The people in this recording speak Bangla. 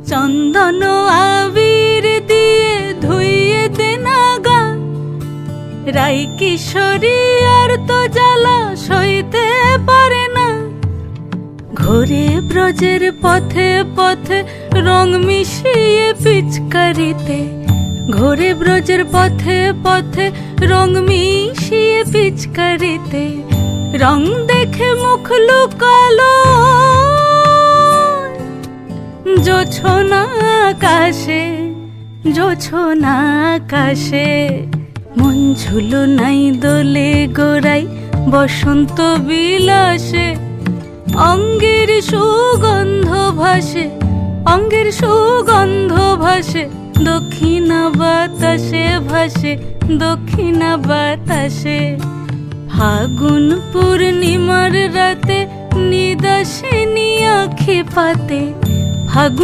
চন্দন আবির দিয়ে ধুইয়ে দেনা গা, রাই কিশোরী আর তো জ্বালা সইতে পারে না। ঘোরে ব্রজের পথে পথে রং মিশিয়ে পিচকারিতে, ঘোরে ব্রজের পথে পথে রং মিশিয়ে পিচকারিতে, রং দেখে মুখ লুকালো জোছনা আকাশে, জোছনা আকাশে। মন ঝুলো নাই দোলে গোড়াই বসন্ত বিলাসে, অঙ্গের সুগন্ধ ভাসে, অঙ্গের সুগন্ধ ভাসে, দক্ষিণা বাতাসে ভাসে, দক্ষিণা বাতাসে। ফাগুন পূর্ণিমার রাতে নিদাসিনী আঁখি পাতে, ফাগুন